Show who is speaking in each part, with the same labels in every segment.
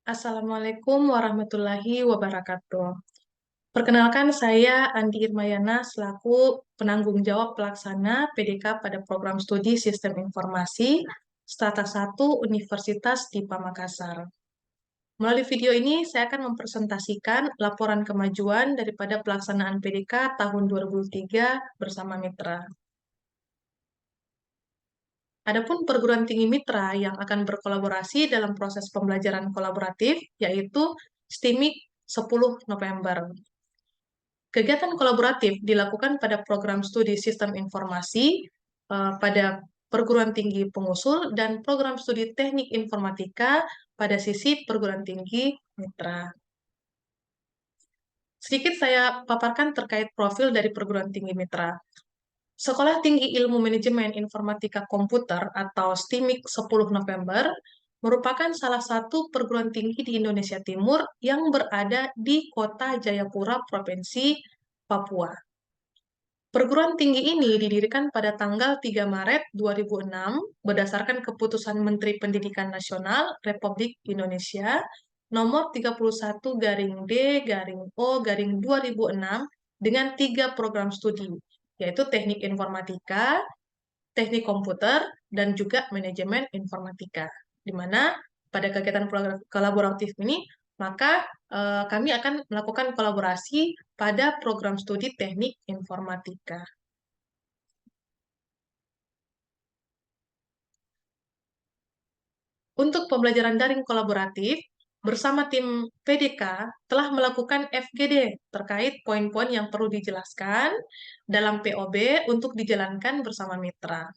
Speaker 1: Assalamualaikum warahmatullahi wabarakatuh. Perkenalkan saya Andi Irmayana selaku penanggung jawab pelaksana PDK pada program studi Sistem Informasi Strata 1 Universitas Dipa Makassar. Melalui video ini saya akan mempresentasikan laporan kemajuan daripada pelaksanaan PDK tahun 2003 bersama mitra. Adapun perguruan tinggi mitra yang akan berkolaborasi dalam proses pembelajaran kolaboratif yaitu STIMIK 10 November. Kegiatan kolaboratif dilakukan pada program studi Sistem Informasi pada perguruan tinggi pengusul dan program studi Teknik Informatika pada sisi perguruan tinggi mitra. Sedikit saya paparkan terkait profil dari perguruan tinggi mitra. Sekolah Tinggi Ilmu Manajemen Informatika Komputer atau STIMIK 10 November merupakan salah satu perguruan tinggi di Indonesia Timur yang berada di Kota Jayapura, Provinsi Papua. Perguruan tinggi ini didirikan pada tanggal 3 Maret 2006 berdasarkan keputusan Menteri Pendidikan Nasional Republik Indonesia nomor 31-D-O-2006 dengan 3 program studi, yaitu Teknik Informatika, Teknik Komputer, dan juga Manajemen Informatika. Di mana pada kegiatan kolaboratif ini maka kami akan melakukan kolaborasi pada program studi Teknik Informatika. Untuk pembelajaran daring kolaboratif, bersama tim PDK telah melakukan FGD terkait poin-poin yang perlu dijelaskan dalam POB untuk dijalankan bersama mitra.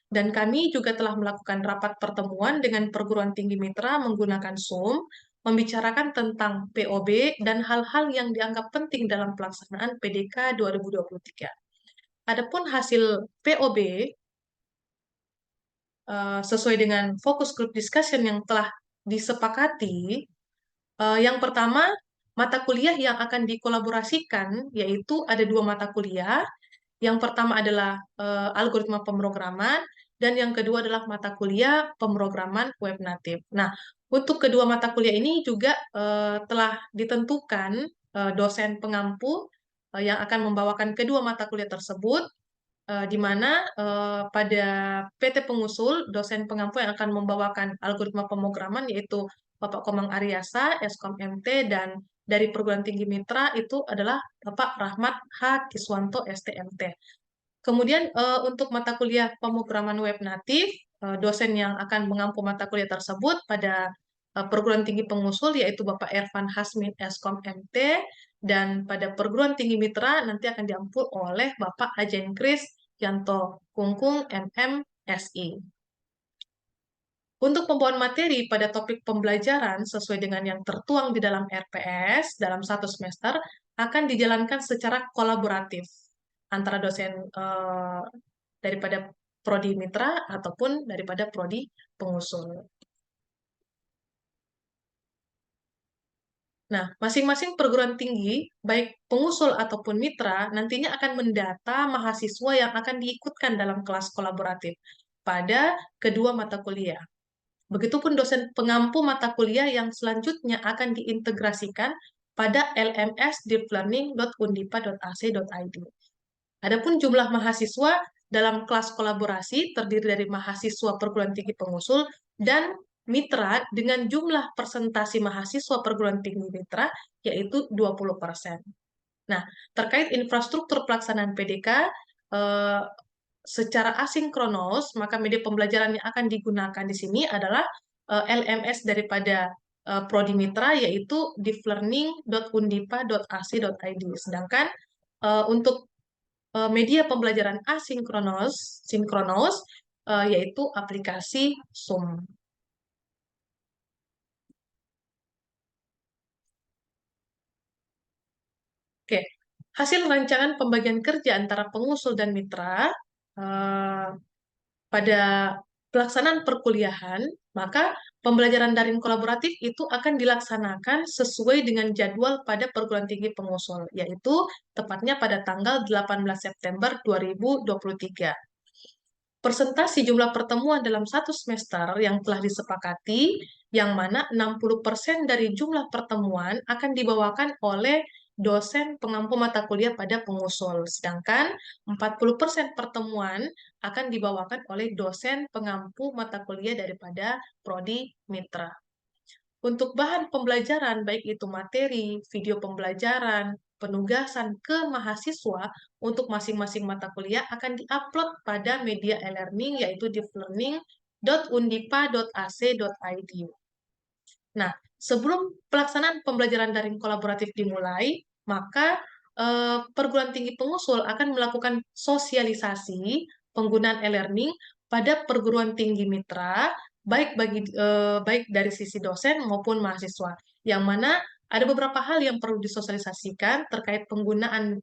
Speaker 1: Dan kami juga telah melakukan rapat pertemuan dengan perguruan tinggi mitra menggunakan Zoom, membicarakan tentang POB dan hal-hal yang dianggap penting dalam pelaksanaan PDK 2023. Adapun hasil POB sesuai dengan fokus group discussion yang telah disepakati, yang pertama, mata kuliah yang akan dikolaborasikan yaitu ada 2 mata kuliah. Yang pertama adalah algoritma pemrograman, dan yang kedua adalah mata kuliah pemrograman web native. Nah, untuk kedua mata kuliah ini juga telah ditentukan dosen pengampu yang akan membawakan kedua mata kuliah tersebut, di mana pada PT Pengusul, dosen pengampu yang akan membawakan algoritma pemrograman yaitu Bapak Komang Aryasa, Eskom MT, dan dari perguruan tinggi mitra itu adalah Bapak Rahmat H. Kiswanto, STMT. Kemudian untuk mata kuliah pemrograman web natif, dosen yang akan mengampu mata kuliah tersebut pada perguruan tinggi pengusul yaitu Bapak Ervan Hasmin, Eskom MT, dan pada perguruan tinggi mitra nanti akan diampu oleh Bapak Ajen Kris Yanto Kungkung, MM, SI. Untuk pembawaan materi pada topik pembelajaran sesuai dengan yang tertuang di dalam RPS dalam 1 semester akan dijalankan secara kolaboratif antara dosen daripada prodi mitra ataupun daripada prodi pengusul. Nah, masing-masing perguruan tinggi, baik pengusul ataupun mitra, nantinya akan mendata mahasiswa yang akan diikutkan dalam kelas kolaboratif pada kedua mata kuliah. Begitupun dosen pengampu mata kuliah yang selanjutnya akan diintegrasikan pada lms.deeplearning.undipa.ac.id. Adapun jumlah mahasiswa dalam kelas kolaborasi terdiri dari mahasiswa perguruan tinggi pengusul dan mitra dengan jumlah persentasi mahasiswa perguruan tinggi mitra yaitu 20%. Nah, terkait infrastruktur pelaksanaan PDK, secara asinkronos, maka media pembelajaran yang akan digunakan di sini adalah LMS daripada prodi mitra, yaitu deeplearning.undipa.ac.id. Sedangkan untuk media pembelajaran sinkronos, yaitu aplikasi Zoom. Oke, hasil rancangan pembagian kerja antara pengusul dan mitra pada pelaksanaan perkuliahan, maka pembelajaran daring kolaboratif itu akan dilaksanakan sesuai dengan jadwal pada perguruan tinggi pengusul, yaitu tepatnya pada tanggal 18 September 2023. persentase jumlah pertemuan dalam satu semester yang telah disepakati, yang mana 60% dari jumlah pertemuan akan dibawakan oleh dosen pengampu mata kuliah pada pengusul, sedangkan 40% pertemuan akan dibawakan oleh dosen pengampu mata kuliah daripada prodi mitra. Untuk bahan pembelajaran, baik itu materi, video pembelajaran, penugasan ke mahasiswa untuk masing-masing mata kuliah akan diupload pada media e-learning yaitu di learning.undipa.ac.id. Nah, sebelum pelaksanaan pembelajaran daring kolaboratif dimulai, maka perguruan tinggi pengusul akan melakukan sosialisasi penggunaan e-learning pada perguruan tinggi mitra, baik dari sisi dosen maupun mahasiswa. Yang mana ada beberapa hal yang perlu disosialisasikan terkait penggunaan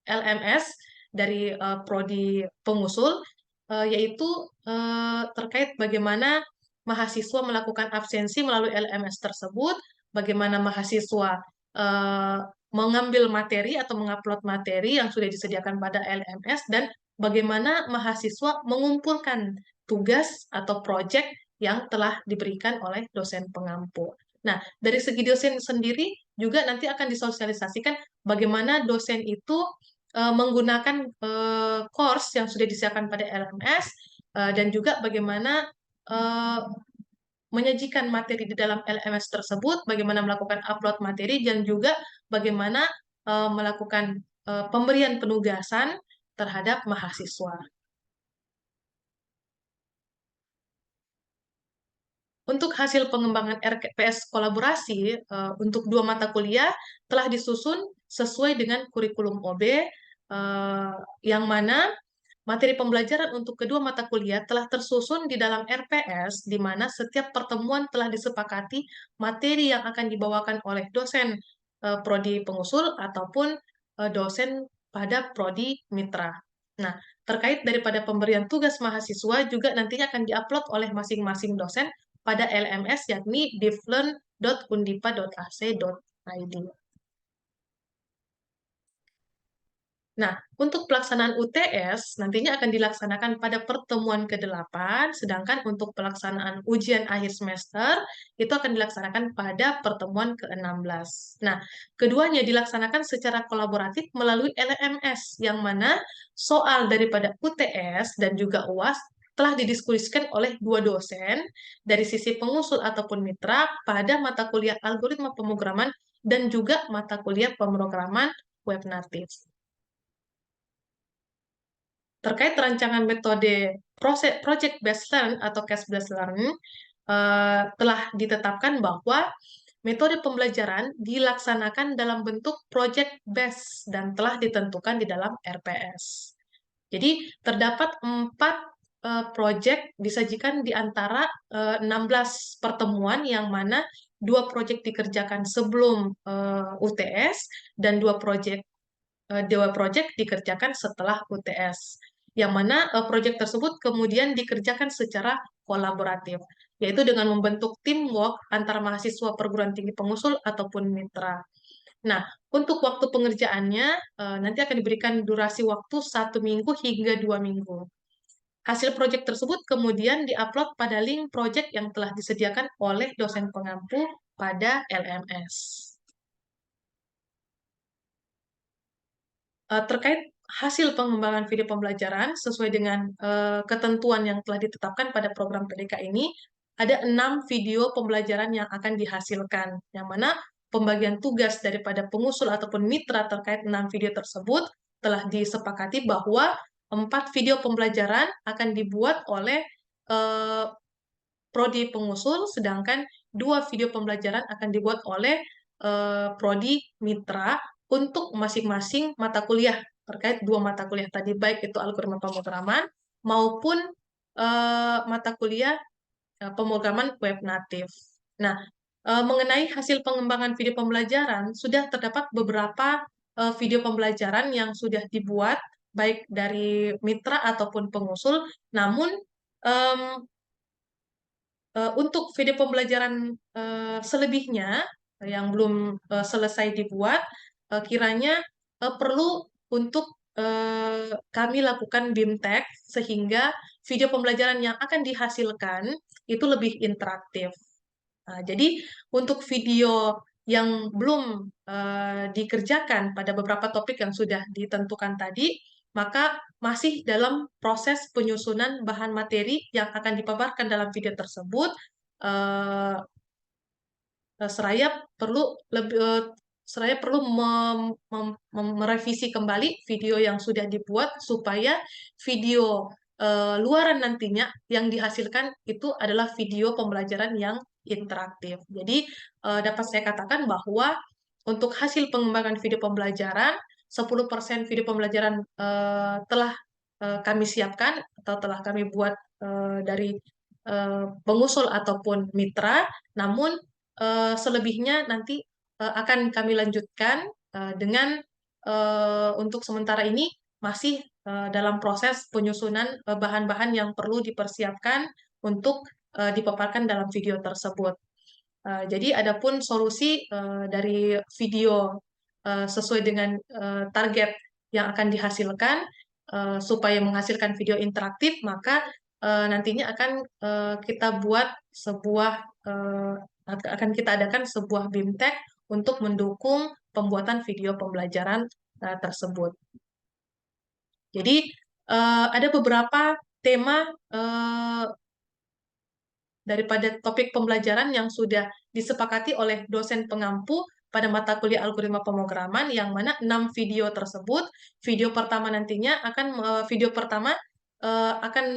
Speaker 1: LMS dari prodi pengusul, yaitu terkait bagaimana mahasiswa melakukan absensi melalui LMS tersebut, bagaimana mahasiswa eh, mengambil materi atau mengupload materi yang sudah disediakan pada LMS, dan bagaimana mahasiswa mengumpulkan tugas atau proyek yang telah diberikan oleh dosen pengampu. Nah, dari segi dosen sendiri juga nanti akan disosialisasikan bagaimana dosen itu menggunakan course yang sudah disediakan pada LMS, dan juga bagaimana eh, menyajikan materi di dalam LMS tersebut, bagaimana melakukan upload materi, dan juga bagaimana melakukan pemberian penugasan terhadap mahasiswa. Untuk hasil pengembangan RPS kolaborasi untuk dua mata kuliah telah disusun sesuai dengan kurikulum OB, yang mana materi pembelajaran untuk kedua mata kuliah telah tersusun di dalam RPS, di mana setiap pertemuan telah disepakati materi yang akan dibawakan oleh dosen prodi pengusul ataupun dosen pada prodi mitra. Nah, terkait daripada pemberian tugas mahasiswa juga nantinya akan diupload oleh masing-masing dosen pada LMS, yakni divlearn.undipa.ac.id. Nah, untuk pelaksanaan UTS nantinya akan dilaksanakan pada pertemuan ke-8, sedangkan untuk pelaksanaan ujian akhir semester itu akan dilaksanakan pada pertemuan ke-16. Nah, keduanya dilaksanakan secara kolaboratif melalui LMS, yang mana soal daripada UTS dan juga UAS telah didiskusikan oleh dua dosen dari sisi pengusul ataupun mitra pada mata kuliah algoritma pemrograman dan juga mata kuliah pemrograman web native. Terkait rancangan metode project based learn atau case based learning, telah ditetapkan bahwa metode pembelajaran dilaksanakan dalam bentuk project based dan telah ditentukan di dalam RPS. Jadi terdapat 4 project disajikan di antara 16 pertemuan, yang mana 2 project dikerjakan sebelum UTS dan 2 project dikerjakan setelah UTS, yang mana project tersebut kemudian dikerjakan secara kolaboratif, yaitu dengan membentuk teamwork antara mahasiswa perguruan tinggi pengusul ataupun mitra. Nah, untuk waktu pengerjaannya nanti akan diberikan durasi waktu 1 minggu hingga 2 minggu. Hasil proyek tersebut kemudian diupload pada link proyek yang telah disediakan oleh dosen pengampu pada LMS. Terkait hasil pengembangan video pembelajaran sesuai dengan ketentuan yang telah ditetapkan pada program PDK ini, ada 6 video pembelajaran yang akan dihasilkan, yang mana pembagian tugas daripada pengusul ataupun mitra terkait 6 video tersebut telah disepakati bahwa 4 video pembelajaran akan dibuat oleh eh, prodi pengusul, sedangkan 2 video pembelajaran akan dibuat oleh prodi mitra untuk masing-masing mata kuliah terkait 2 mata kuliah tadi, baik itu algoritma pemrograman maupun mata kuliah pemrograman web native. Nah, mengenai hasil pengembangan video pembelajaran, sudah terdapat beberapa video pembelajaran yang sudah dibuat baik dari mitra ataupun pengusul, namun em, untuk video pembelajaran selebihnya yang belum selesai dibuat, kiranya perlu untuk kami lakukan BIMTEK sehingga video pembelajaran yang akan dihasilkan itu lebih interaktif. Nah, jadi untuk video yang belum dikerjakan pada beberapa topik yang sudah ditentukan tadi, maka masih dalam proses penyusunan bahan materi yang akan dipaparkan dalam video tersebut. eh, Seraya perlu lebih Seraya perlu merevisi kembali video yang sudah dibuat supaya video luaran nantinya yang dihasilkan itu adalah video pembelajaran yang interaktif. Jadi dapat saya katakan bahwa untuk hasil pengembangan video pembelajaran 10% video pembelajaran telah kami siapkan atau telah kami buat dari pengusul ataupun mitra, namun selebihnya nanti akan kami lanjutkan dengan untuk sementara ini masih dalam proses penyusunan bahan-bahan yang perlu dipersiapkan untuk dipaparkan dalam video tersebut. Jadi adapun solusi dari video sesuai dengan target yang akan dihasilkan supaya menghasilkan video interaktif, maka nantinya akan kita buat sebuah eh, akan kita adakan sebuah BIMTEK untuk mendukung pembuatan video pembelajaran tersebut. Jadi ada beberapa tema daripada topik pembelajaran yang sudah disepakati oleh dosen pengampu pada mata kuliah algoritma pemrograman, yang mana 6 video tersebut, video pertama akan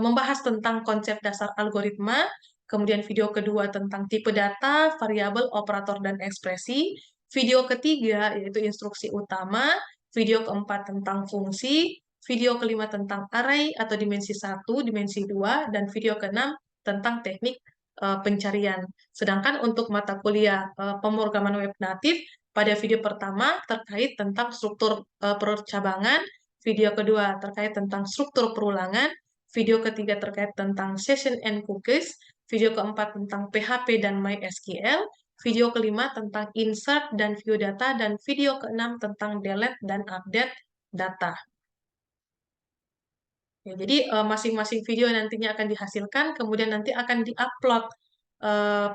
Speaker 1: membahas tentang konsep dasar algoritma, kemudian video kedua tentang tipe data, variabel, operator, dan ekspresi, video ketiga yaitu instruksi utama, video keempat tentang fungsi, video kelima tentang array atau dimensi 1, dimensi 2, dan video keenam tentang teknik pencarian. Sedangkan untuk mata kuliah pemrograman web natif, pada video pertama terkait tentang struktur percabangan, video kedua terkait tentang struktur perulangan, video ketiga terkait tentang session and cookies, video keempat tentang PHP dan MySQL, video kelima tentang insert dan view data, dan video keenam tentang delete dan update data. Ya, jadi masing-masing video nantinya akan dihasilkan, kemudian nanti akan diupload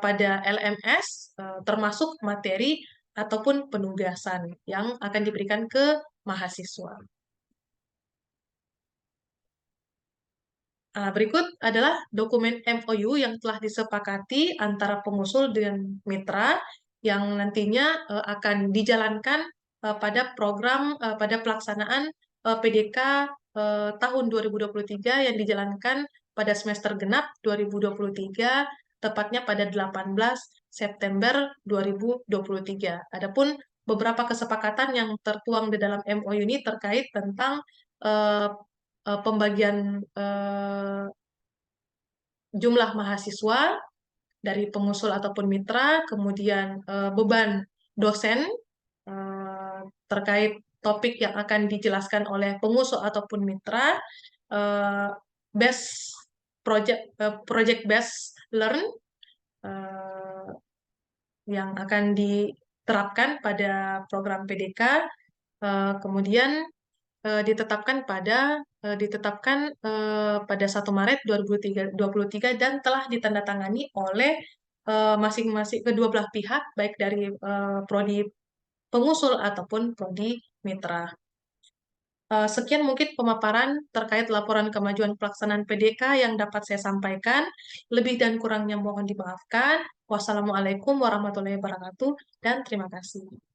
Speaker 1: pada LMS, termasuk materi ataupun penugasan yang akan diberikan ke mahasiswa. Berikut adalah dokumen MOU yang telah disepakati antara pengusul dengan mitra yang nantinya akan dijalankan pada pelaksanaan PDK tahun 2023 yang dijalankan pada semester genap 2023, tepatnya pada 18 September 2023. Adapun beberapa kesepakatan yang tertuang di dalam MOU ini terkait tentang eh, pembagian jumlah mahasiswa dari pengusul ataupun mitra, kemudian beban dosen eh, terkait topik yang akan dijelaskan oleh pengusul ataupun mitra, eh, best project best learn eh, yang akan diterapkan pada program PDK, kemudian ditetapkan pada 1 Maret 2023 dan telah ditandatangani oleh masing-masing kedua belah pihak, baik dari prodi pengusul ataupun prodi mitra. Sekian mungkin pemaparan terkait laporan kemajuan pelaksanaan PDK yang dapat saya sampaikan. Lebih dan kurangnya mohon dimaafkan. Wassalamualaikum warahmatullahi wabarakatuh dan terima kasih.